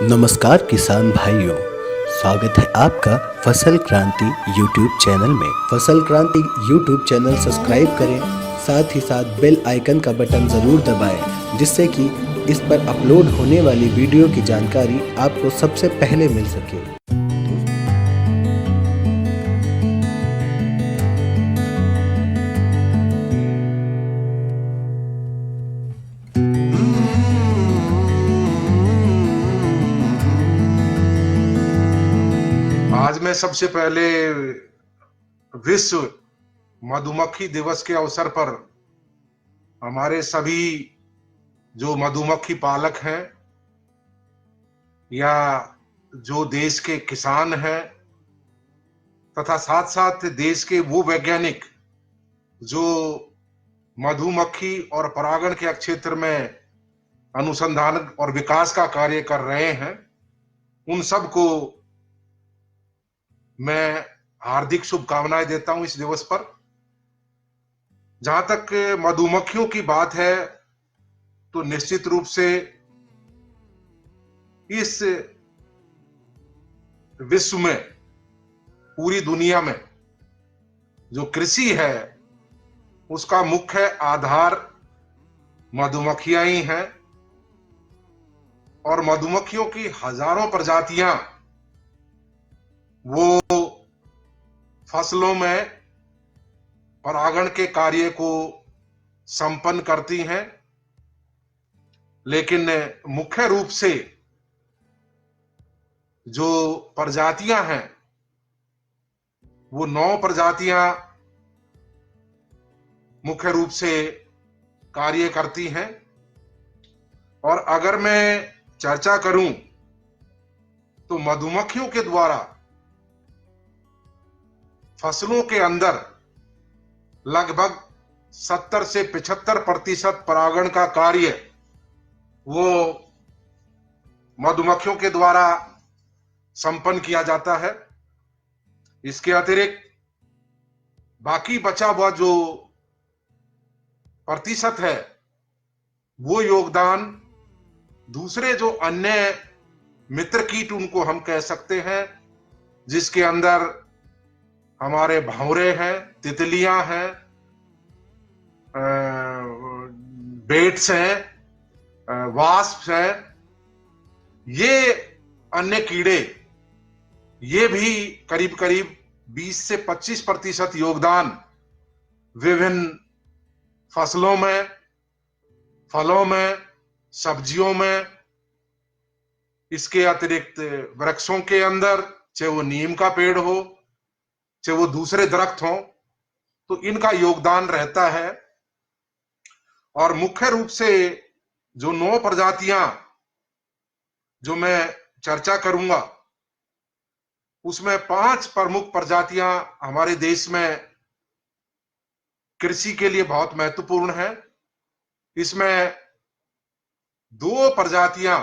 नमस्कार किसान भाइयों, स्वागत है आपका फसल क्रांति यूट्यूब चैनल में। फसल क्रांति यूट्यूब चैनल सब्सक्राइब करें, साथ ही साथ बेल आइकन का बटन ज़रूर दबाएं, जिससे कि इस पर अपलोड होने वाली वीडियो की जानकारी आपको सबसे पहले मिल सके। आज मैं सबसे पहले विश्व मधुमक्खी दिवस के अवसर पर हमारे सभी जो मधुमक्खी पालक हैं या जो देश के किसान हैं तथा साथ साथ देश के वो वैज्ञानिक जो मधुमक्खी और परागण के क्षेत्र में अनुसंधान और विकास का कार्य कर रहे हैं, उन सबको मैं हार्दिक शुभकामनाएं देता हूं इस दिवस पर। जहां तक मधुमक्खियों की बात है तो निश्चित रूप से इस विश्व में, पूरी दुनिया में जो कृषि है उसका मुख्य आधार मधुमक्खियां ही हैं और मधुमक्खियों की हजारों प्रजातियां वो फसलों में परागण के कार्य को संपन्न करती हैं, लेकिन मुख्य रूप से जो प्रजातियां हैं वो 9 प्रजातियां मुख्य रूप से कार्य करती हैं। और अगर मैं चर्चा करूं तो मधुमक्खियों के द्वारा फसलों के अंदर लगभग 70 से 75% परागण का कार्य वो मधुमक्खियों के द्वारा संपन्न किया जाता है। इसके अतिरिक्त बाकी बचा हुआ जो प्रतिशत है वो योगदान दूसरे जो अन्य मित्र कीट उनको हम कह सकते हैं, जिसके अंदर हमारे भंवरे हैं, तितलियां हैं, बेट्स हैं, वास्प हैं, ये अन्य कीड़े, ये भी करीब करीब 20 से 25% योगदान विभिन्न फसलों में, फलों में, सब्जियों में, इसके अतिरिक्त वृक्षों के अंदर, चाहे वो नीम का पेड़ हो, चाहे वो दूसरे दरख्त हो, तो इनका योगदान रहता है। और मुख्य रूप से जो 9 प्रजातियां जो मैं चर्चा करूंगा उसमें 5 प्रमुख प्रजातियां हमारे देश में कृषि के लिए बहुत महत्वपूर्ण है। इसमें 2 प्रजातियां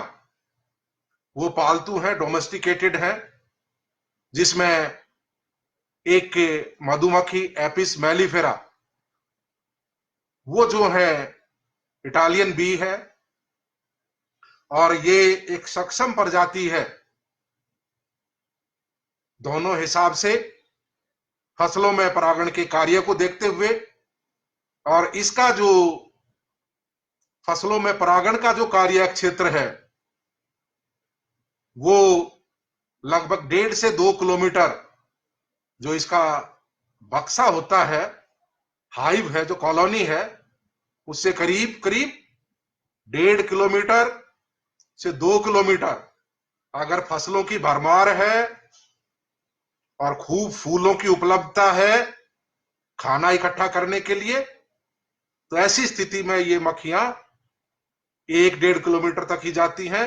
वो पालतू हैं, डोमेस्टिकेटेड हैं, जिसमें एक मधुमक्खी एपिस मेलिफेरा वो जो है इटालियन बी है और ये एक सक्षम प्रजाति है दोनों हिसाब से फसलों में परागण के कार्य को देखते हुए। और इसका जो फसलों में परागण का जो कार्य क्षेत्र है वो लगभग 1.5 से 2 किलोमीटर जो इसका बक्सा होता है, हाइव है, जो कॉलोनी है, उससे करीब करीब 1.5 किलोमीटर से 2 किलोमीटर अगर फसलों की भरमार है और खूब फूलों की उपलब्धता है खाना इकट्ठा करने के लिए, तो ऐसी स्थिति में ये मक्खियां 1-1.5 किलोमीटर तक ही जाती हैं।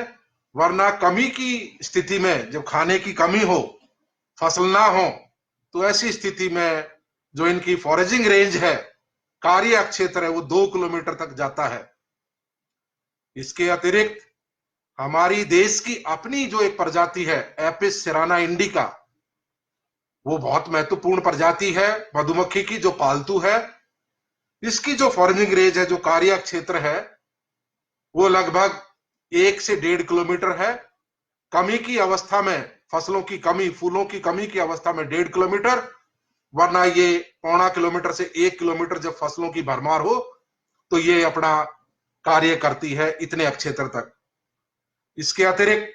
वरना कमी की स्थिति में, जब खाने की कमी हो, फसल ना हो, तो ऐसी स्थिति में जो इनकी फॉरेजिंग रेंज है, कार्य क्षेत्र है, वो 2 किलोमीटर तक जाता है। इसके अतिरिक्त हमारी देश की अपनी जो एक प्रजाति है एपिस सेराना इंडिका, वो बहुत महत्वपूर्ण प्रजाति है मधुमक्खी की, जो पालतू है। इसकी जो फॉरेजिंग रेंज है, जो कार्य क्षेत्र है, वो लगभग 1 से 1.5 किलोमीटर है। कमी की अवस्था में, फसलों की कमी, फूलों की कमी की अवस्था में 1.5 किलोमीटर, वरना ये 0.25 किलोमीटर से 1 किलोमीटर जब फसलों की भरमार हो तो ये अपना कार्य करती है इतने क्षेत्र तक। इसके अतिरिक्त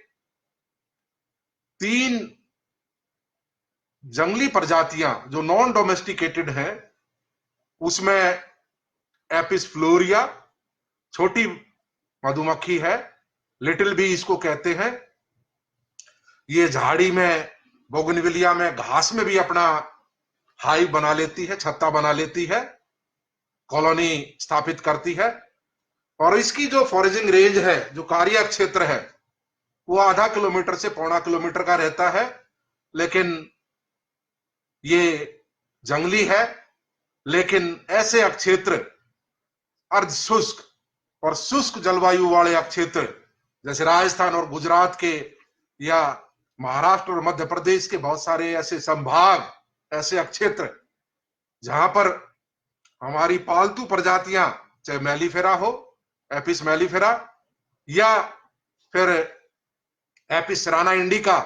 3 जंगली प्रजातियां जो नॉन डोमेस्टिकेटेड हैं, उसमें एपिस फ्लोरिया छोटी मधुमक्खी है, लिटिल बी इसको कहते हैं। ये झाड़ी में, बोगनविलिया में, घास में भी अपना हाइव बना लेती है, छत्ता बना लेती है, कॉलोनी स्थापित करती है। और इसकी जो फॉरेजिंग रेंज है, जो कार्य क्षेत्र है, वो 0.5 किलोमीटर से 0.25 किलोमीटर का रहता है। लेकिन ये जंगली है, लेकिन ऐसे क्षेत्र अर्ध शुष्क और शुष्क जलवायु वाले क्षेत्र जैसे राजस्थान और गुजरात के, या महाराष्ट्र और मध्य प्रदेश के बहुत सारे ऐसे संभाग, ऐसे क्षेत्र जहां पर हमारी पालतू प्रजातियां, चाहे मेलिफेरा हो, एपिस मेलिफेरा, या फिर एपिस सेराना इंडिका,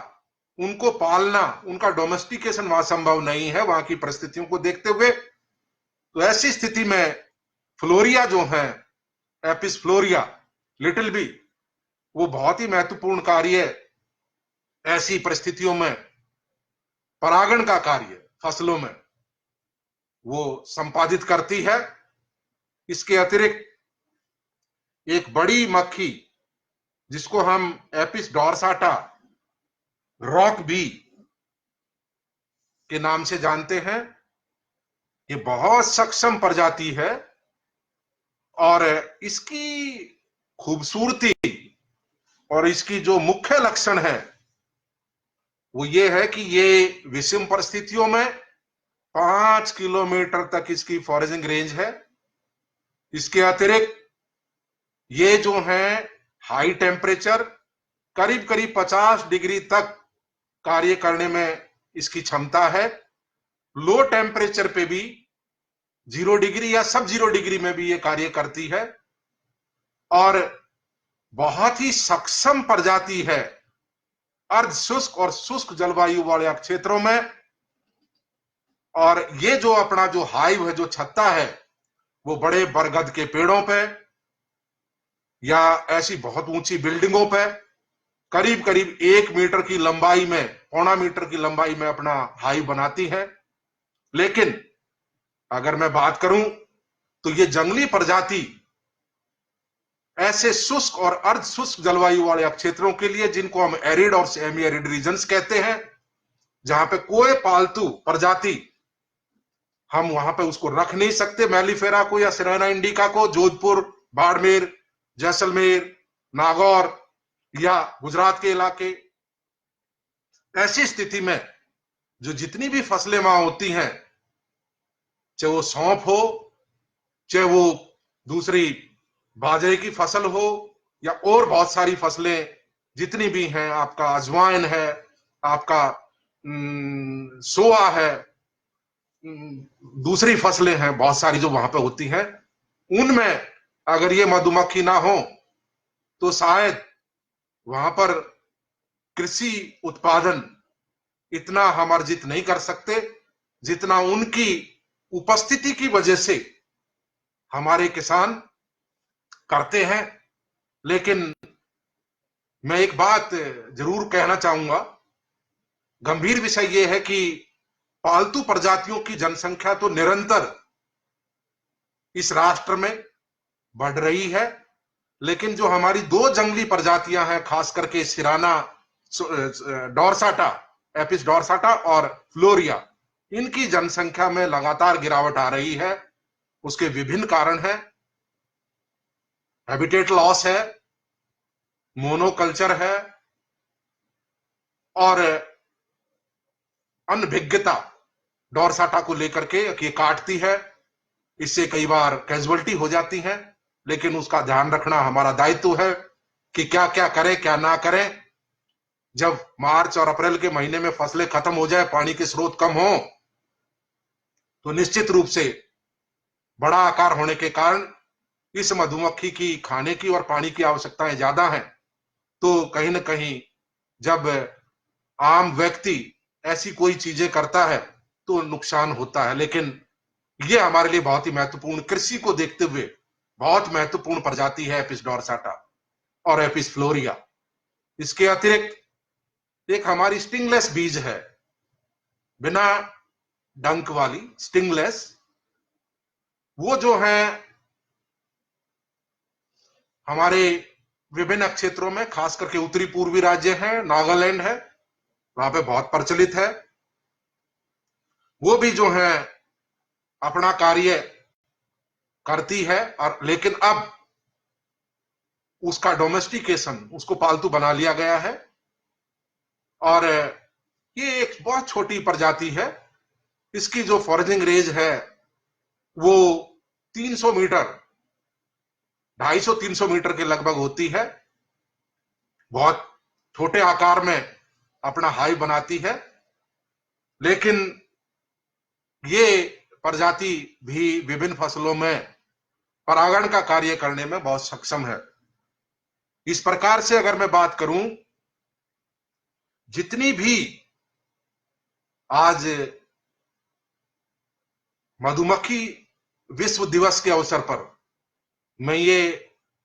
उनको पालना, उनका डोमेस्टिकेशन वहां संभव नहीं है वहां की परिस्थितियों को देखते हुए। तो ऐसी स्थिति में फ्लोरिया जो है, एपिस फ्लोरिया, लिटिल बी, वो बहुत ही महत्वपूर्ण कार्य ऐसी परिस्थितियों में परागण का कार्य फसलों में वो संपादित करती है। इसके अतिरिक्त एक बड़ी मक्खी जिसको हम एपिस डॉर्साटा रॉक बी के नाम से जानते हैं, ये बहुत सक्षम प्रजाति है। और इसकी खूबसूरती और इसकी जो मुख्य लक्षण है वो ये है कि ये विषम परिस्थितियों में 5 किलोमीटर तक इसकी फॉरेजिंग रेंज है। इसके अतिरिक्त ये जो है हाई टेम्परेचर, करीब करीब 50 डिग्री तक कार्य करने में इसकी क्षमता है। लो टेम्परेचर पे भी 0 डिग्री या सब 0 डिग्री में भी ये कार्य करती है। और बहुत ही सक्षम प्रजाति है अर्ध शुष्क और शुष्क जलवायु वाले क्षेत्रों में। और ये जो अपना जो हाइव है, जो छत्ता है, वो बड़े बरगद के पेड़ों पे या ऐसी बहुत ऊंची बिल्डिंगों पे करीब करीब 1 मीटर की लंबाई में, 0.25 मीटर की लंबाई में अपना हाइव बनाती है। लेकिन अगर मैं बात करूं तो ये जंगली प्रजाति ऐसे शुष्क और अर्ध शुष्क जलवायु वाले क्षेत्रों के लिए, जिनको हम एरिड और सेमी एरिड रीजन्स कहते हैं, जहां पे कोई पालतू प्रजाति हम वहां पे उसको रख नहीं सकते, मेलिफेरा को या सेराना इंडिका को, जोधपुर, बाड़मेर, जैसलमेर, नागौर या गुजरात के इलाके, ऐसी स्थिति में जो जितनी भी फसलें वहां होती हैं, चाहे वो सौंफ हो, चाहे वो दूसरी बाजरे की फसल हो, या और बहुत सारी फसलें जितनी भी हैं, आपका अजवाइन है, आपका सोआ है, दूसरी फसलें हैं बहुत सारी जो वहां पे होती हैं, उनमें अगर ये मधुमक्खी ना हो तो शायद वहां पर कृषि उत्पादन इतना हम अर्जित नहीं कर सकते जितना उनकी उपस्थिति की वजह से हमारे किसान करते हैं। लेकिन मैं एक बात जरूर कहना चाहूंगा, गंभीर विषय यह है कि पालतू प्रजातियों की जनसंख्या तो निरंतर इस राष्ट्र में बढ़ रही है, लेकिन जो हमारी 2 जंगली प्रजातियां हैं, खास करके सिराना डॉर्साटा, एपिस डॉर्साटा और फ्लोरिया, इनकी जनसंख्या में लगातार गिरावट आ रही है। उसके विभिन्न कारण हैं। हैबिटेट लॉस है, मोनोकल्चर है, और अनभिज्ञता डॉर्साटा को लेकर के ये काटती है, इससे कई बार कैजुअलिटी हो जाती है। लेकिन उसका ध्यान रखना हमारा दायित्व है कि क्या क्या करें, क्या ना करें। जब मार्च और अप्रैल के महीने में फसलें खत्म हो जाए, पानी के स्रोत कम हो, तो निश्चित रूप से बड़ा आकार होने के कारण इस मधुमक्खी की खाने की और पानी की आवश्यकताएं ज्यादा हैं, तो कहीं ना कहीं जब आम व्यक्ति ऐसी कोई चीजें करता है तो नुकसान होता है, लेकिन ये हमारे लिए बहुत ही महत्वपूर्ण, कृषि को देखते हुए बहुत महत्वपूर्ण प्रजाति है एपिस डोर्साटा और एपिस फ्लोरिया। इसके अतिरिक्त एक हमारी स्टिंगलेस बीज है, बिना डंक वाली स्टिंगलेस, वो जो है हमारे विभिन्न क्षेत्रों में, खास करके उत्तरी पूर्वी राज्य है, नागालैंड है, वहां पे बहुत प्रचलित है। वो भी जो है अपना कार्य करती है, और लेकिन अब उसका डोमेस्टिकेशन, उसको पालतू बना लिया गया है, और ये एक बहुत छोटी प्रजाति है। इसकी जो फॉरेजिंग रेंज है वो 300 मीटर, 250-300 मीटर के लगभग होती है। बहुत छोटे आकार में अपना हाई बनाती है, लेकिन ये प्रजाति भी विभिन्न फसलों में परागण का कार्य करने में बहुत सक्षम है। इस प्रकार से अगर मैं बात करूं, जितनी भी आज मधुमक्खी विश्व दिवस के अवसर पर मैं ये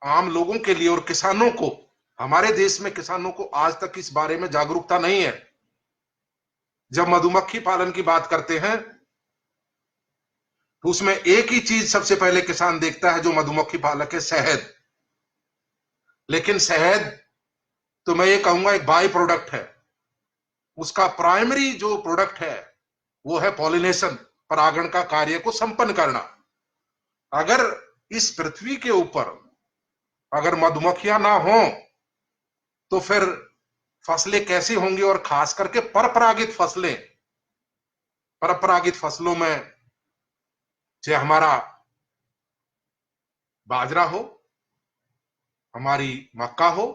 आम लोगों के लिए और किसानों को, हमारे देश में किसानों को आज तक इस बारे में जागरूकता नहीं है। जब मधुमक्खी पालन की बात करते हैं तो उसमें एक ही चीज सबसे पहले किसान देखता है जो मधुमक्खी पालक है, शहद। लेकिन शहद तो मैं ये कहूंगा एक बाई प्रोडक्ट है। उसका प्राइमरी जो प्रोडक्ट है वो है पॉलिनेशन, परागण का कार्य को संपन्न करना। अगर इस पृथ्वी के ऊपर अगर मधुमक्खियां ना हो तो फिर फसलें कैसे होंगी, और खास करके परपरागित फसलें, परपरागित फसलों में चाहे हमारा बाजरा हो, हमारी मक्का हो,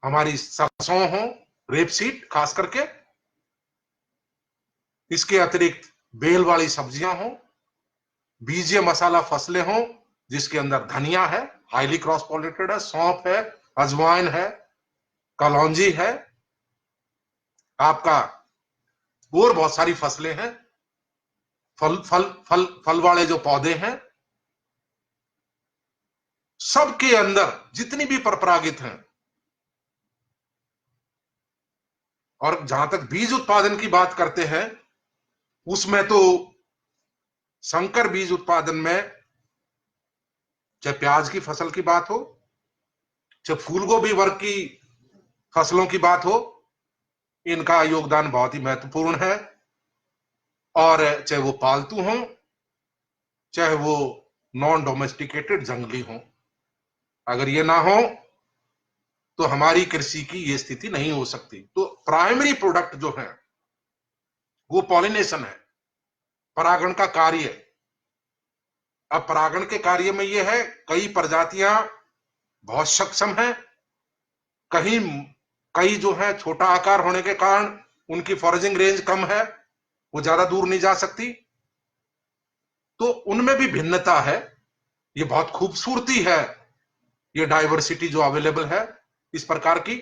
हमारी सरसों हो, रेपसीड खास करके, इसके अतिरिक्त बेल वाली सब्जियां हो, बीजीय मसाला फसलें हो जिसके अंदर धनिया है, हाईली क्रॉस पॉलिनेटेड है, सौंफ है, अजवाइन है, कलौंजी है, आपका और बहुत सारी फसलें हैं, फल वाले जो पौधे हैं, सबके अंदर जितनी भी परपरागित हैं। और जहां तक बीज उत्पादन की बात करते हैं, उसमें तो संकर बीज उत्पादन में चाहे प्याज की फसल की बात हो, चाहे फूलगोभी वर्ग की फसलों की बात हो, इनका योगदान बहुत ही महत्वपूर्ण है। और चाहे वो पालतू हो, चाहे वो नॉन डोमेस्टिकेटेड जंगली हो, अगर ये ना हो तो हमारी कृषि की ये स्थिति नहीं हो सकती। तो प्राइमरी प्रोडक्ट जो है वो पॉलिनेशन है, परागण का कार्य। अब परागण के कार्य में ये है, कई प्रजातियां बहुत सक्षम हैं, कई जो है छोटा आकार होने के कारण उनकी फॉरेजिंग रेंज कम है, वो ज्यादा दूर नहीं जा सकती, तो उनमें भी भिन्नता है। ये बहुत खूबसूरती है, ये डाइवर्सिटी जो अवेलेबल है इस प्रकार की।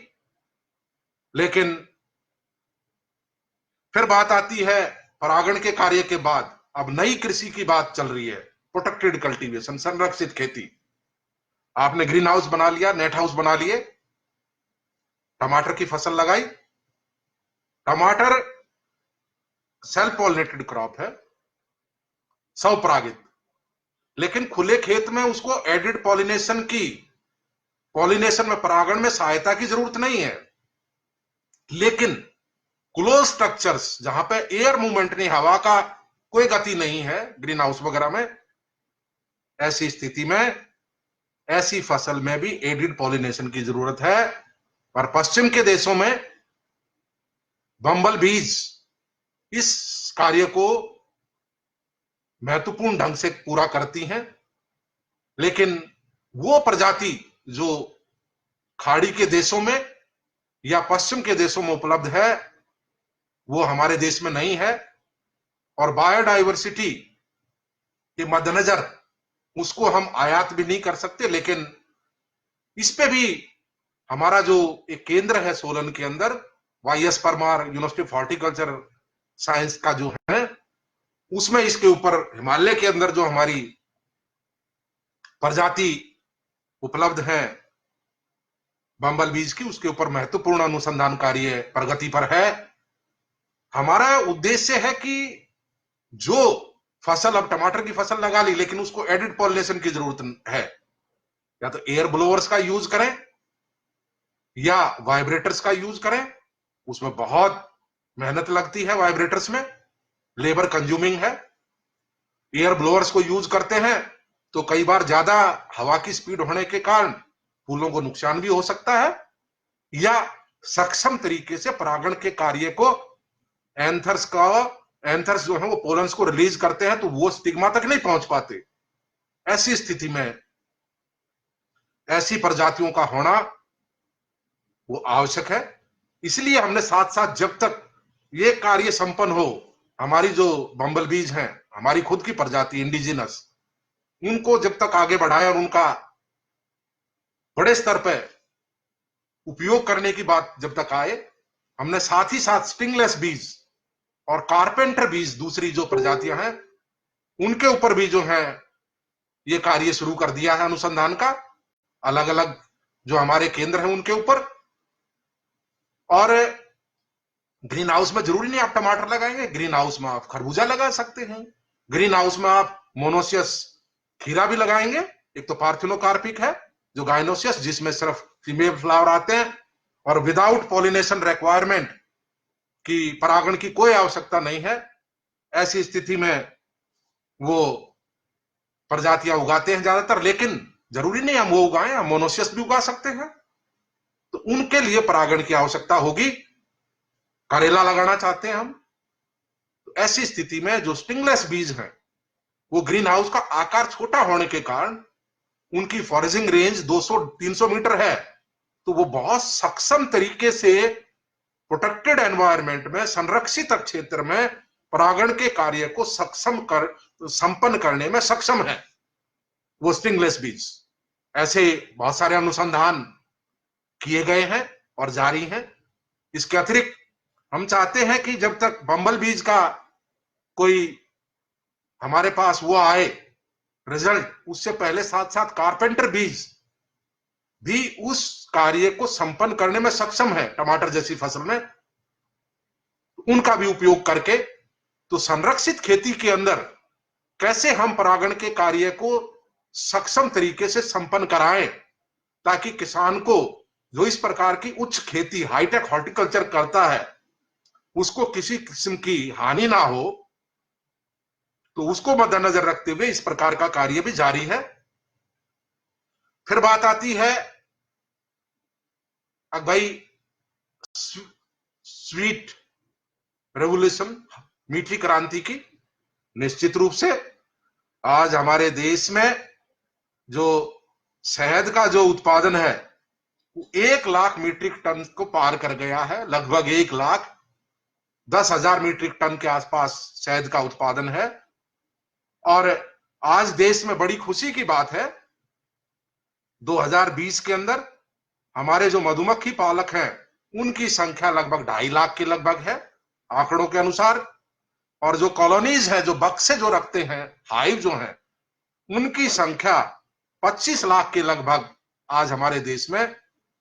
लेकिन फिर बात आती है परागण के कार्य के बाद, अब नई कृषि की बात चल रही है, प्रोटेक्टेड कल्टीवेशन, संरक्षित खेती। आपने ग्रीन हाउस बना लिया, नेट हाउस बना लिए, टमाटर की फसल लगाई, टमाटर सेल्फ पॉलिनेटेड क्रॉप है, स्वपरागित, लेकिन खुले खेत में उसको एडिड पॉलिनेशन में, परागण में सहायता की जरूरत नहीं है। लेकिन क्लोज स्ट्रक्चर्स जहां पे एयर मूवमेंट नहीं, हवा का कोई गति नहीं है, ग्रीन हाउस वगैरह में, ऐसी स्थिति में ऐसी फसल में भी एडिड पॉलिनेशन की जरूरत है। और पश्चिम के देशों में बम्बल बीज इस कार्य को महत्वपूर्ण ढंग से पूरा करती हैं। लेकिन वो प्रजाति जो खाड़ी के देशों में या पश्चिम के देशों में उपलब्ध है, वो हमारे देश में नहीं है। और बायोडाइवर्सिटी के मद्देनजर उसको हम आयात भी नहीं कर सकते, लेकिन इस पे भी हमारा जो एक केंद्र है सोलन के अंदर, YS Parmar university of horticulture science का जो है, उसमें इसके ऊपर हिमालय के अंदर जो हमारी प्रजाति उपलब्ध है बम्बल बीज की, उसके ऊपर महत्वपूर्ण अनुसंधान कार्य प्रगति पर है। हमारा उद्देश्य है कि जो फसल, अब टमाटर की फसल लगा ली, लेकिन उसको एडिड पॉलिनेशन की जरूरत है, या तो एयर ब्लोअर्स का यूज करें या वाइब्रेटर्स का यूज करें। उसमें बहुत मेहनत लगती है, वाइब्रेटर्स में लेबर कंज्यूमिंग है। एयर ब्लोअर्स को यूज करते हैं तो कई बार ज्यादा हवा की स्पीड होने के कारण फूलों को नुकसान भी हो सकता है, या सक्षम तरीके से परागण के कार्य को एंथर्स जो है वो पोलन्स को रिलीज करते हैं, तो वो स्टिग्मा तक नहीं पहुंच पाते। ऐसी स्थिति में ऐसी प्रजातियों का होना वो आवश्यक है। इसलिए हमने साथ साथ जब तक ये कार्य संपन्न हो, हमारी जो बम्बल बीज हैं, हमारी खुद की प्रजाति इंडिजिनस, उनको जब तक आगे बढ़ाए और उनका बड़े स्तर पर उपयोग करने की बात जब तक आए, हमने साथ ही साथ स्टिंगलेस बीज और कारपेंटर बीज, दूसरी जो प्रजातियां हैं, उनके ऊपर भी जो है ये कार्य शुरू कर दिया है अनुसंधान का, अलग अलग जो हमारे केंद्र हैं उनके ऊपर। और ग्रीन हाउस में जरूरी नहीं आप टमाटर लगाएंगे, ग्रीन हाउस में आप खरबूजा लगा सकते हैं, ग्रीन हाउस में आप मोनोसियस खीरा भी लगाएंगे। एक तो पार्थिनोकार्पिक है जो गाइनोसियस, जिसमें सिर्फ फीमेल फ्लावर आते हैं और विदाउट पॉलिनेशन रिक्वायरमेंट की, परागण की कोई आवश्यकता नहीं है। ऐसी स्थिति में वो प्रजातियां उगाते हैं ज्यादातर, लेकिन जरूरी नहीं हम वो उगाएं, हम मोनोसियस भी उगा सकते हैं। तो उनके लिए परागण की आवश्यकता होगी। करेला लगाना चाहते हैं हम, तो ऐसी स्थिति में जो स्टिंगलेस बीज हैं, वो ग्रीन हाउस का आकार छोटा होने के कारण उनकी फॉरेजिंग रेंज 200-300 मीटर है, तो वो बहुत सक्षम तरीके से प्रोटेक्टेड एनवायरनमेंट में, संरक्षित क्षेत्र में परागण के कार्य को संपन्न करने में सक्षम है वो स्टिंगलेस बीज। ऐसे बहुत सारे अनुसंधान किए गए हैं और जारी हैं। इसके अतिरिक्त हम चाहते हैं कि जब तक बम्बल बीज का कोई हमारे पास वो आए रिजल्ट, उससे पहले साथ साथ कारपेंटर बीज भी उस कार्य को संपन्न करने में सक्षम है टमाटर जैसी फसल में, उनका भी उपयोग करके, तो संरक्षित खेती के अंदर कैसे हम परागण के कार्य को सक्षम तरीके से संपन्न कराएं, ताकि किसान को जो इस प्रकार की उच्च खेती, हाईटेक हॉर्टिकल्चर करता है, उसको किसी किस्म की हानि ना हो। तो उसको मद्देनजर रखते हुए इस प्रकार का कार्य भी जारी है। फिर बात आती है भाई स्वीट रेवोल्यूशन, मीठी क्रांति की। निश्चित रूप से आज हमारे देश में जो शहद का जो उत्पादन है वो 1 लाख मीट्रिक टन को पार कर गया है। लगभग 1,10,000 मीट्रिक टन के आसपास शहद का उत्पादन है। और आज देश में बड़ी खुशी की बात है, 2020 के अंदर हमारे जो मधुमक्खी पालक हैं उनकी संख्या लगभग 2.5 लाख के लगभग है आंकड़ों के अनुसार। और जो कॉलोनीज है, जो बक्से जो रखते हैं, हाइव जो हैं, उनकी संख्या 25 लाख के लगभग आज हमारे देश में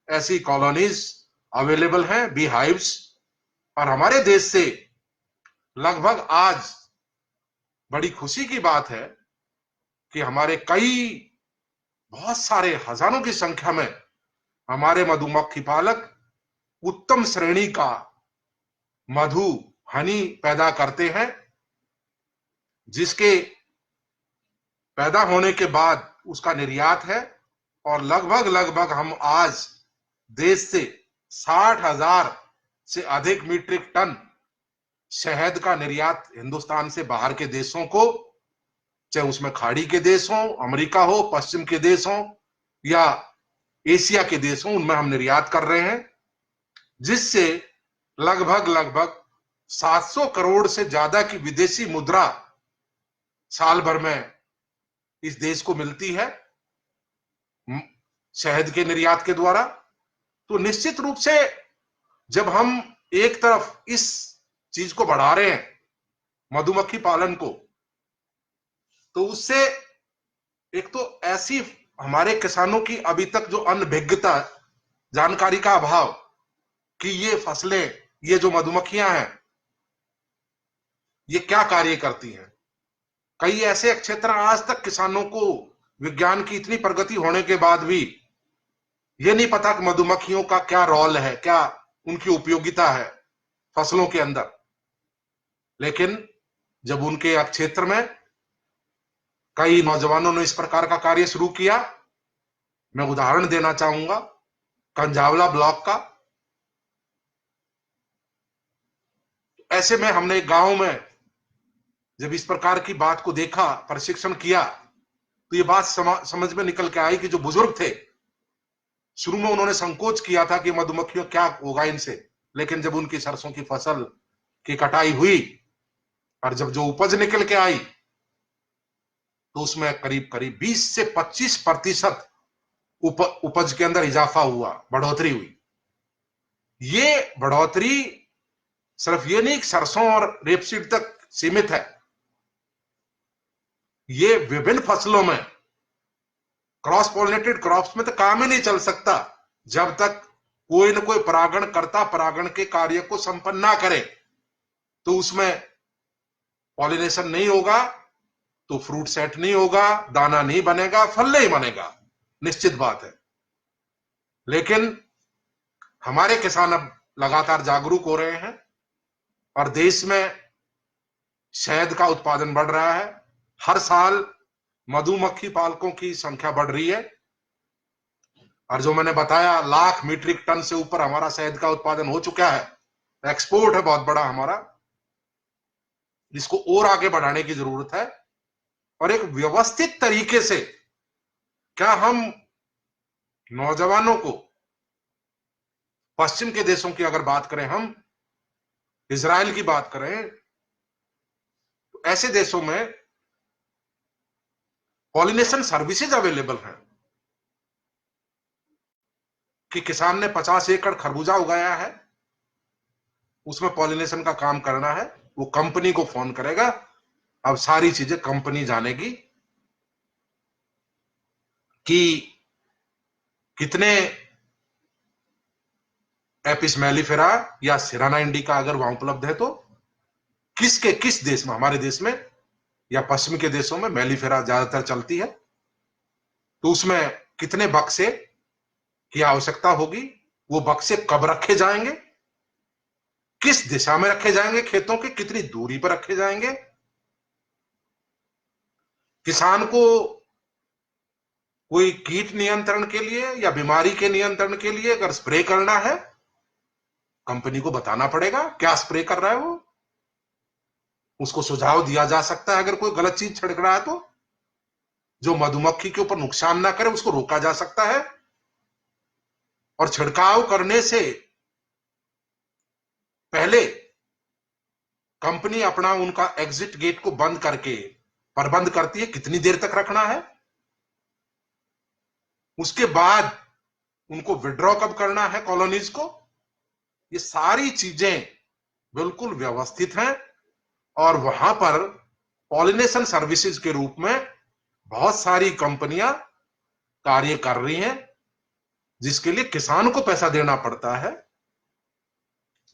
ऐसी कॉलोनीज अवेलेबल हैं, बी हाइव्स। और हमारे देश से लगभग आज बड़ी खुशी की बात है कि हमारे बहुत सारे हजारों की संख्या में हमारे मधुमक्खी पालक उत्तम श्रेणी का मधु, हनी पैदा करते हैं, जिसके पैदा होने के बाद उसका निर्यात है। और लगभग हम आज देश से 60,000 से अधिक मीट्रिक टन शहद का निर्यात हिंदुस्तान से बाहर के देशों को, चाहे उसमें खाड़ी के देश हो, अमेरिका हो, पश्चिम के देश हो या एशिया के देश हो, उनमें हम निर्यात कर रहे हैं, जिससे लगभग 700 करोड़ से ज्यादा की विदेशी मुद्रा साल भर में इस देश को मिलती है शहद के निर्यात के द्वारा। तो निश्चित रूप से जब हम एक तरफ इस चीज को बढ़ा रहे हैं, मधुमक्खी पालन को, तो उससे एक तो ऐसी हमारे किसानों की अभी तक जो अनभिज्ञता, जानकारी का अभाव कि ये फसलें, ये जो मधुमक्खियां हैं, ये क्या कार्य करती हैं। कई ऐसे क्षेत्र आज तक किसानों को विज्ञान की इतनी प्रगति होने के बाद भी ये नहीं पता कि मधुमक्खियों का क्या रोल है, क्या उनकी उपयोगिता है फसलों के अंदर। लेकिन जब उनके क्षेत्र में कई नौजवानों ने इस प्रकार का कार्य शुरू किया, मैं उदाहरण देना चाहूंगा कंझावला ब्लॉक का। ऐसे में हमने एक गांव में जब इस प्रकार की बात को देखा, प्रशिक्षण किया, तो ये बात समझ में निकल के आई कि जो बुजुर्ग थे, शुरू में उन्होंने संकोच किया था कि मधुमक्खियों क्या होगा इनसे, लेकिन जब उनकी सरसों की फसल की कटाई हुई और जब जो उपज निकल के आई, तो उसमें करीब करीब 20 से 25% उपज के अंदर इजाफा हुआ, बढ़ोतरी हुई। ये बढ़ोतरी सिर्फ ये नहीं सरसों और रेपसीड तक सीमित है, ये विभिन्न फसलों में, क्रॉस पॉलिनेटेड क्रॉप्स में तो काम ही नहीं चल सकता जब तक कोई न कोई परागण करता परागण के कार्य को संपन्न ना करे। तो उसमें पॉलिनेशन नहीं होगा तो फ्रूट सेट नहीं होगा, दाना नहीं बनेगा, फल नहीं बनेगा, निश्चित बात है। लेकिन हमारे किसान अब लगातार जागरूक हो रहे हैं और देश में शहद का उत्पादन बढ़ रहा है। हर साल मधुमक्खी पालकों की संख्या बढ़ रही है और जो मैंने बताया, लाख मीट्रिक टन से ऊपर हमारा शहद का उत्पादन हो चुका है। एक्सपोर्ट है बहुत बड़ा हमारा, जिसको और आगे बढ़ाने की जरूरत है। और एक व्यवस्थित तरीके से क्या हम नौजवानों को, पश्चिम के देशों की अगर बात करें, हम इजराइल की बात करें, तो ऐसे देशों में पॉलिनेशन सर्विसेज अवेलेबल हैं कि किसान ने 50 एकड़ खरबूजा उगाया है, उसमें पॉलिनेशन का काम करना है, वो कंपनी को फोन करेगा, अब सारी चीजें कंपनी जानेगी कि कितने एपिस मेलिफेरा या सिराना इंडिका अगर वहां उपलब्ध है तो किस देश में, हमारे देश में या पश्चिम के देशों में मेलिफेरा ज्यादातर चलती है, तो उसमें कितने बक्से की आवश्यकता होगी, वो बक्से कब रखे जाएंगे, किस दिशा में रखे जाएंगे, खेतों के कितनी दूरी पर रखे जाएंगे। किसान को कोई कीट नियंत्रण के लिए या बीमारी के नियंत्रण के लिए अगर स्प्रे करना है, कंपनी को बताना पड़ेगा क्या स्प्रे कर रहा है वो, उसको सुझाव दिया जा सकता है। अगर कोई गलत चीज छिड़क रहा है तो जो मधुमक्खी के ऊपर नुकसान ना करे उसको रोका जा सकता है। और छिड़काव करने से पहले कंपनी अपना उनका एग्जिट गेट को बंद करके प्रबंध करती है कितनी देर तक रखना है, उसके बाद उनको विड्रॉ कब करना है कॉलोनीज को। ये सारी चीजें बिल्कुल व्यवस्थित हैं और वहां पर पॉलिनेशन सर्विसेज के रूप में बहुत सारी कंपनियां कार्य कर रही हैं, जिसके लिए किसान को पैसा देना पड़ता है।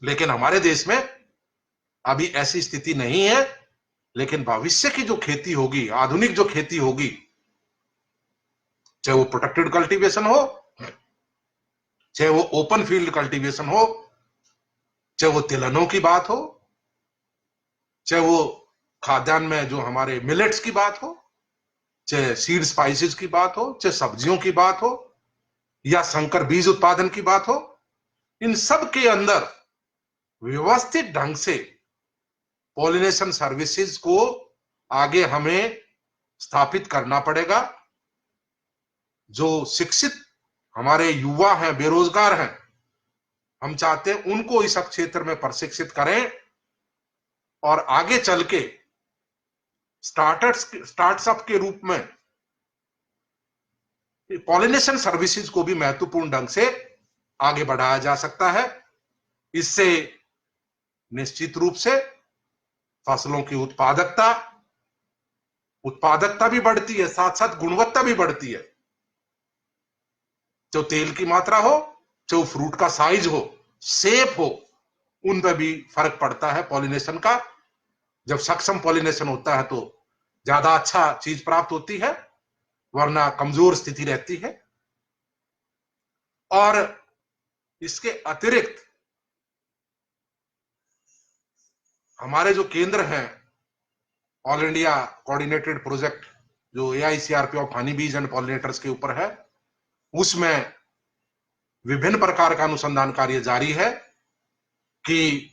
लेकिन हमारे देश में अभी ऐसी स्थिति नहीं है। लेकिन भविष्य की जो खेती होगी, आधुनिक जो खेती होगी, चाहे वो प्रोटेक्टेड कल्टीवेशन हो, चाहे वो ओपन फील्ड कल्टीवेशन हो, चाहे वो तिलहनों की बात हो, चाहे वो खाद्यान्न में जो हमारे मिलेट्स की बात हो, चाहे सीड स्पाइसेस की बात हो, चाहे सब्जियों की बात हो या संकर बीज उत्पादन की बात हो, इन सब के अंदर व्यवस्थित ढंग से पॉलिनेशन सर्विसेज को आगे हमें स्थापित करना पड़ेगा। जो शिक्षित हमारे युवा हैं, बेरोजगार हैं, हम चाहते हैं उनको इस क्षेत्र में प्रशिक्षित करें और आगे चल के स्टार्टअप के रूप में पॉलिनेशन सर्विसेज को भी महत्वपूर्ण ढंग से आगे बढ़ाया जा सकता है। इससे निश्चित रूप से फसलों की उत्पादकता भी बढ़ती है, साथ साथ गुणवत्ता भी बढ़ती है। जो तेल की मात्रा हो, जो फ्रूट का साइज हो, शेप हो, उन पर भी फर्क पड़ता है पॉलिनेशन का। जब सक्षम पॉलिनेशन होता है तो ज्यादा अच्छा चीज प्राप्त होती है, वरना कमजोर स्थिति रहती है। और इसके अतिरिक्त हमारे जो केंद्र हैं, ऑल इंडिया कोऑर्डिनेटेड प्रोजेक्ट जो AICRP ऑफ हनी बीज एंड पॉलिनेटर्स के ऊपर है, उसमें विभिन्न प्रकार का अनुसंधान कार्य जारी है कि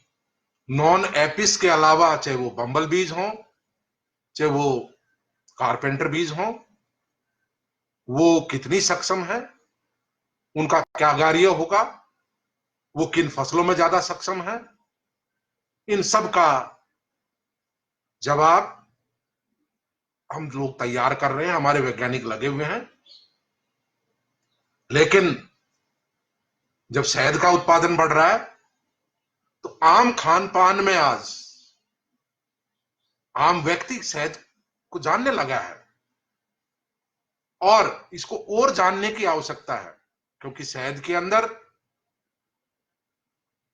नॉन एपिस के अलावा, चाहे वो बम्बल बीज हो, चाहे वो कारपेंटर बीज हो, वो कितनी सक्षम है, उनका क्या कार्य होगा, वो किन फसलों में ज्यादा सक्षम है, इन सब का जवाब हम लोग तैयार कर रहे हैं, हमारे वैज्ञानिक लगे हुए हैं। लेकिन जब शहद का उत्पादन बढ़ रहा है तो आम खान पान में आज आम व्यक्ति शहद को जानने लगा है और इसको और जानने की आवश्यकता है, क्योंकि शहद के अंदर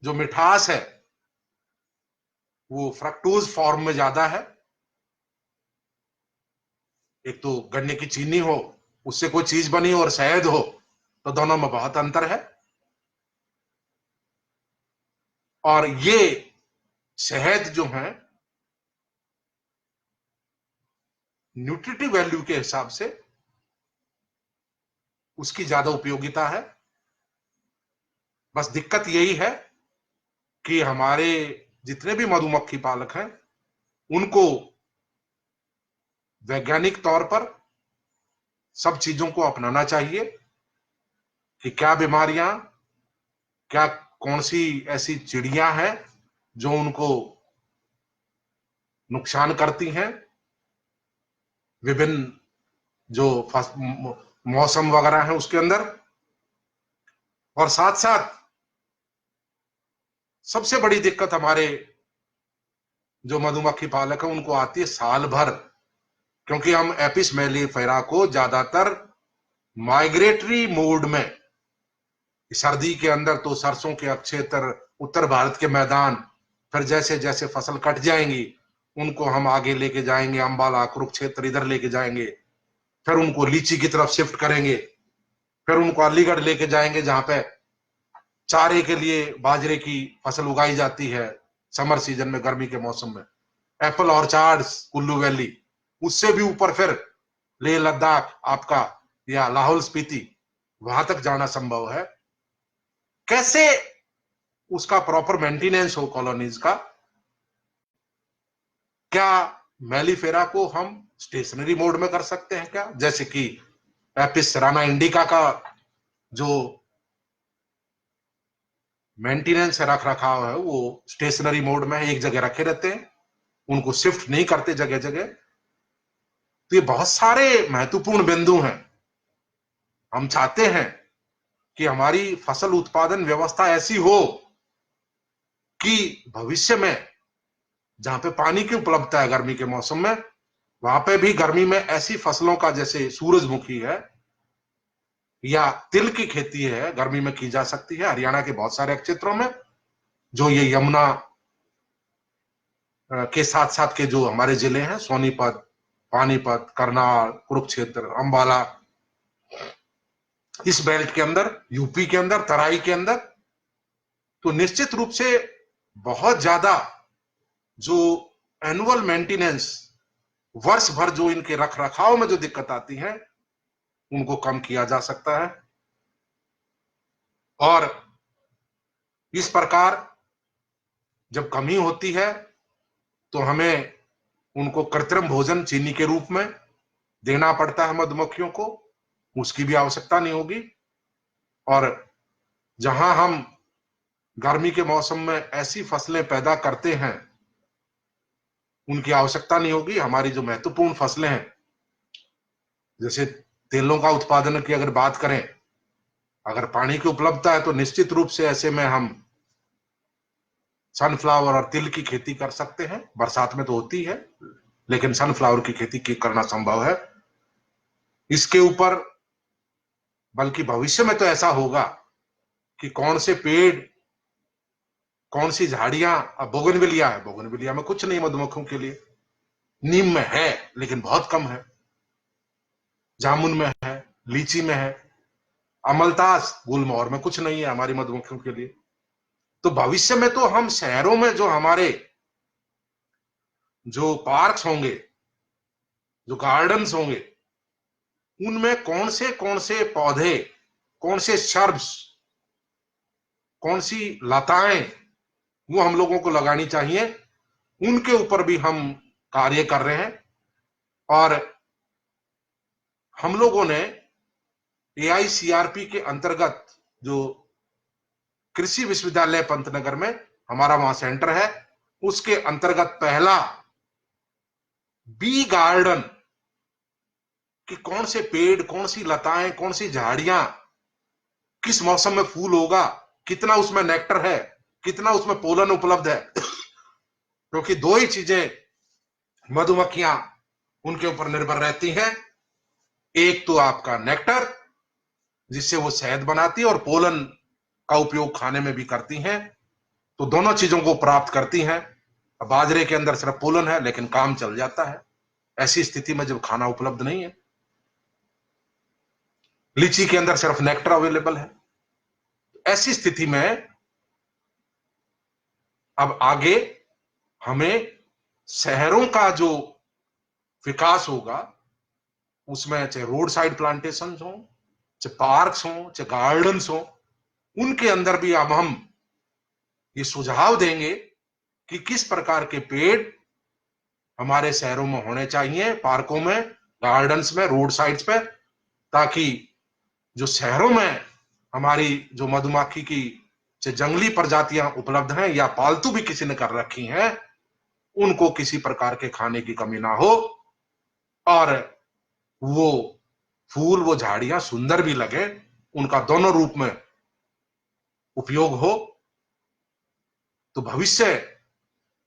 जो मिठास है वो फ्रक्टोज फॉर्म में ज्यादा है। एक तो गन्ने की चीनी हो, उससे कोई चीज बनी और शहद हो, तो दोनों में बहुत अंतर है। और ये शहद जो है न्यूट्रिटिव वैल्यू के हिसाब से उसकी ज्यादा उपयोगिता है। बस दिक्कत यही है कि हमारे जितने भी मधुमक्खी पालक हैं उनको वैज्ञानिक तौर पर सब चीजों को अपनाना चाहिए कि क्या बीमारियां, क्या कौन सी ऐसी चिड़ियां हैं जो उनको नुकसान करती हैं, विभिन्न जो मौसम वगैरह है उसके अंदर। और साथ साथ सबसे बड़ी दिक्कत हमारे जो मधुमक्खी पालक है उनको आती है साल भर, क्योंकि हम एपिस मेलिफेरा को ज्यादातर माइग्रेटरी मोड में, सर्दी के अंदर तो सरसों के क्षेत्र, उत्तर भारत के मैदान, फिर जैसे जैसे फसल कट जाएंगी उनको हम आगे लेके जाएंगे, अंबाला कुरुक्षेत्र इधर लेके जाएंगे, फिर उनको लीची की तरफ शिफ्ट करेंगे, फिर उनको अलीगढ़ लेके जाएंगे जहां पे चारे के लिए बाजरे की फसल उगाई जाती है समर सीजन में, गर्मी के मौसम में, एप्पल ऑर्चार्ड्स कुल्लू वैली, उससे भी ऊपर फिर लेह लद्दाख आपका या लाहौल स्पीति, वहां तक जाना संभव है। कैसे उसका प्रॉपर मेंटेनेंस हो कॉलोनीज का? क्या मेलिफेरा को हम स्टेशनरी मोड में कर सकते हैं क्या, जैसे कि एपिस सेराना इंडिका का जो मेंटेनेंस है, रख रखाव है, वो स्टेशनरी मोड में एक जगह रखे रहते हैं, उनको शिफ्ट नहीं करते जगह जगह। तो ये बहुत सारे महत्वपूर्ण बिंदु हैं। हम चाहते हैं कि हमारी फसल उत्पादन व्यवस्था ऐसी हो कि भविष्य में जहां पे पानी की उपलब्धता है गर्मी के मौसम में, वहां पे भी गर्मी में ऐसी फसलों का, जैसे सूरजमुखी है या तिल की खेती है, गर्मी में की जा सकती है। हरियाणा के बहुत सारे क्षेत्रों में, जो ये यमुना के साथ साथ के जो हमारे जिले हैं, सोनीपत, पानीपत, करनाल, कुरुक्षेत्र, अंबाला, इस बेल्ट के अंदर, यूपी के अंदर, तराई के अंदर, तो निश्चित रूप से बहुत ज्यादा जो एनुअल मेंटेनेंस, वर्ष भर जो इनके रख रखाव में जो दिक्कत आती है, उनको कम किया जा सकता है। और इस प्रकार जब कमी होती है तो हमें उनको कृत्रिम भोजन चीनी के रूप में देना पड़ता है मधुमक्खियों को, उसकी भी आवश्यकता नहीं होगी। और जहां हम गर्मी के मौसम में ऐसी फसलें पैदा करते हैं, उनकी आवश्यकता नहीं होगी। हमारी जो महत्वपूर्ण फसलें हैं, जैसे तेलों का उत्पादन की अगर बात करें अगर पानी की उपलब्धता है तो निश्चित रूप से ऐसे में हम सनफ्लावर और तिल की खेती कर सकते हैं। बरसात में तो होती है, लेकिन सनफ्लावर की खेती करना संभव है। इसके ऊपर बल्कि भविष्य में तो ऐसा होगा कि कौन से पेड़, कौन सी झाड़ियां, अब बोगनविलिया है, बोगनविलिया में कुछ नहीं मधुमक्खियों के लिए, नीम में है लेकिन बहुत कम है, जामुन में है, लीची में है, अमलतास, गुलमोहर में कुछ नहीं है हमारी मधुमक्खियों के लिए। तो भविष्य में तो हम शहरों में जो हमारे जो पार्क्स होंगे, जो गार्डन्स होंगे, उनमें कौन से पौधे, कौन से शर्ब्स, कौन सी लताएं वो हम लोगों को लगानी चाहिए, उनके ऊपर भी हम कार्य कर रहे हैं। और हम लोगों ने AICRP के अंतर्गत जो कृषि विश्वविद्यालय पंतनगर में हमारा वहां सेंटर है, उसके अंतर्गत पहला बी गार्डन कि कौन से पेड़, कौन सी लताएं, कौन सी झाड़ियां किस मौसम में फूल होगा, कितना उसमें नेक्टर है, कितना उसमें पोलन उपलब्ध है, क्योंकि दो ही चीजें मधुमक्खियां उनके ऊपर निर्भर रहती हैं। एक तो आपका नेक्टर जिससे वो शहद बनाती है, और पोलन का उपयोग खाने में भी करती हैं। तो दोनों चीजों को प्राप्त करती हैं। बाजरे के अंदर सिर्फ पोलन है लेकिन काम चल जाता है, ऐसी स्थिति में जब खाना उपलब्ध नहीं है। लीची के अंदर सिर्फ नेक्टर अवेलेबल है। ऐसी स्थिति में अब आगे हमें शहरों का जो विकास होगा, उसमें चाहे रोड साइड प्लांटेशन हो, चाहे पार्क्स हो, चाहे गार्डन्स हो, उनके अंदर भी अब हम ये सुझाव देंगे कि किस प्रकार के पेड़ हमारे शहरों में होने चाहिए, पार्कों में, गार्डन्स में, रोड साइड्स पे, ताकि जो शहरों में हमारी जो मधुमक्खी की जंगली प्रजातियां उपलब्ध हैं या पालतू भी किसी ने कर रखी हैं, उनको किसी प्रकार के खाने की कमी ना हो, और वो फूल, वो झाड़ियां सुंदर भी लगे, उनका दोनों रूप में उपयोग हो। तो भविष्य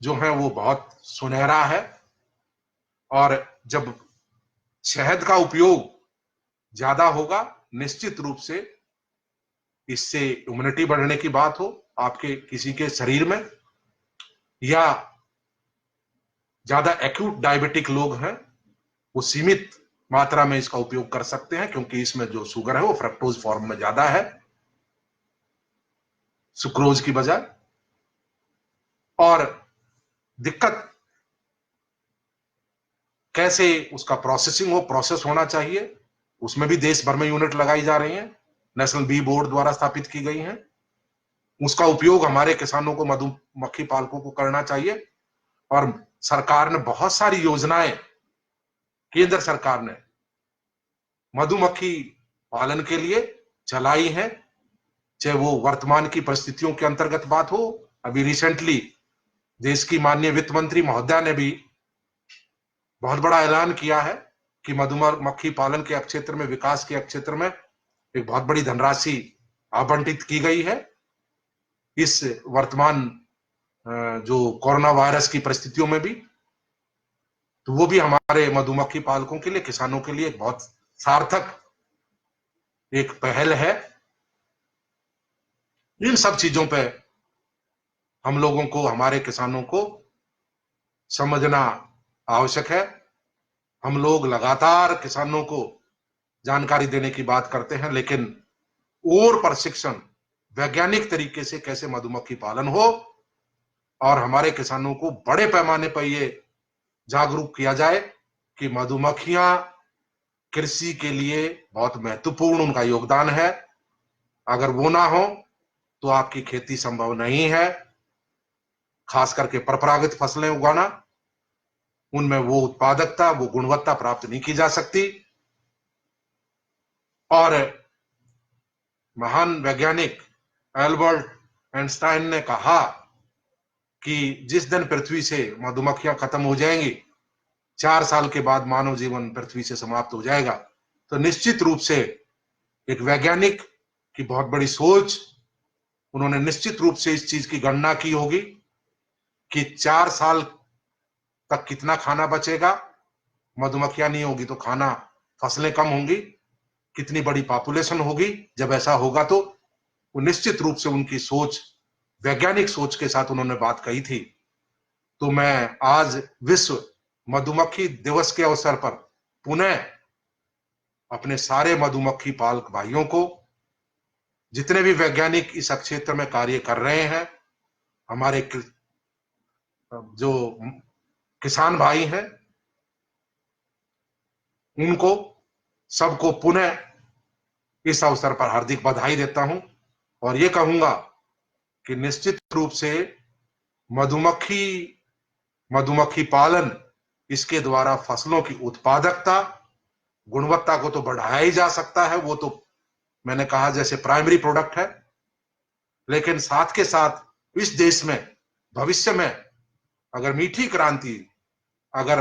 जो है वो बहुत सुनहरा है। और जब शहद का उपयोग ज्यादा होगा, निश्चित रूप से इससे इम्यूनिटी बढ़ने की बात हो आपके किसी के शरीर में, या ज्यादा एक्यूट डायबिटिक लोग हैं, वो सीमित मात्रा में इसका उपयोग कर सकते हैं, क्योंकि इसमें जो शुगर है वो फ्रक्टोज फॉर्म में ज्यादा है सुक्रोज की बजाय। और दिक्कत कैसे उसका प्रोसेसिंग हो, प्रोसेस होना चाहिए, उसमें भी देश भर में यूनिट लगाई जा रही हैं, नेशनल बी बोर्ड द्वारा स्थापित की गई हैं। उसका उपयोग हमारे किसानों को, मधुमक्खी पालकों को करना चाहिए। और सरकार ने बहुत सारी योजनाएं, केंद्र सरकार ने मधुमक्खी पालन के लिए चलाई हैं, चाहे वो वर्तमान की परिस्थितियों के अंतर्गत बात हो। अभी रिसेंटली देश की माननीय वित्त मंत्री महोदया ने भी बहुत बड़ा ऐलान किया है कि मधुमक्खी पालन के क्षेत्र में, विकास के क्षेत्र में एक बहुत बड़ी धनराशि आवंटित की गई है। इस वर्तमान जो कोरोना वायरस की परिस्थितियों में भी, तो वो भी हमारे मधुमक्खी पालकों के लिए, किसानों के लिए एक बहुत सार्थक एक पहल है। इन सब चीजों पे हम लोगों को, हमारे किसानों को समझना आवश्यक है। हम लोग लगातार किसानों को जानकारी देने की बात करते हैं, लेकिन और प्रशिक्षण, वैज्ञानिक तरीके से कैसे मधुमक्खी पालन हो, और हमारे किसानों को बड़े पैमाने पर ये जागरूक किया जाए कि मधुमक्खियां कृषि के लिए बहुत महत्वपूर्ण उनका योगदान है। अगर वो ना हो तो आपकी खेती संभव नहीं है। खास करके परंपरागत फसलें उगाना, उनमें वो उत्पादकता, वो गुणवत्ता प्राप्त नहीं की जा सकती। और महान वैज्ञानिक एल्बर्ट आइंस्टाइन ने कहा कि जिस दिन पृथ्वी से मधुमक्खियां खत्म हो जाएंगी, 4 साल के बाद मानव जीवन पृथ्वी से समाप्त हो जाएगा। तो निश्चित रूप से एक वैज्ञानिक की बहुत बड़ी सोच, उन्होंने निश्चित रूप से इस चीज की गणना की होगी कि 4 साल तक कितना खाना बचेगा, मधुमक्खियां नहीं होगी तो खाना, फसलें कम होंगी, कितनी बड़ी पॉपुलेशन होगी जब ऐसा होगा। तो वो निश्चित रूप से उनकी सोच, वैज्ञानिक सोच के साथ उन्होंने बात कही थी। तो मैं आज विश्व मधुमक्खी दिवस के अवसर पर पुनः अपने सारे मधुमक्खी पालक भाइयों को, जितने भी वैज्ञानिक इस क्षेत्र में कार्य कर रहे हैं, हमारे जो किसान भाई हैं, उनको सबको पुनः इस अवसर पर हार्दिक बधाई देता हूं और ये कहूंगा कि निश्चित रूप से मधुमक्खी पालन, इसके द्वारा फसलों की उत्पादकता, गुणवत्ता को तो बढ़ाया ही जा सकता है, वो तो मैंने कहा जैसे प्राइमरी प्रोडक्ट है, लेकिन साथ के साथ इस देश में भविष्य में अगर मीठी क्रांति अगर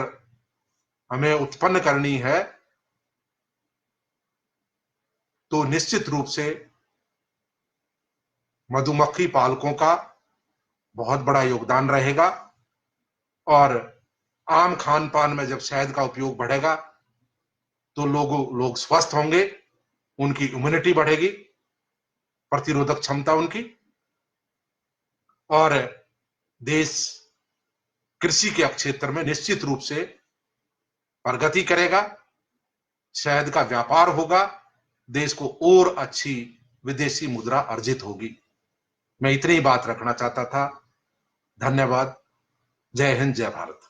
हमें उत्पन्न करनी है तो निश्चित रूप से मधुमक्खी पालकों का बहुत बड़ा योगदान रहेगा। और आम खान पान में जब शहद का उपयोग बढ़ेगा तो लोग स्वस्थ होंगे, उनकी इम्यूनिटी बढ़ेगी, प्रतिरोधक क्षमता उनकी, और देश कृषि के क्षेत्र में निश्चित रूप से प्रगति करेगा, शहद का व्यापार होगा, देश को और अच्छी विदेशी मुद्रा अर्जित होगी। मैं इतनी बात रखना चाहता था। धन्यवाद। जय हिंद, जय भारत।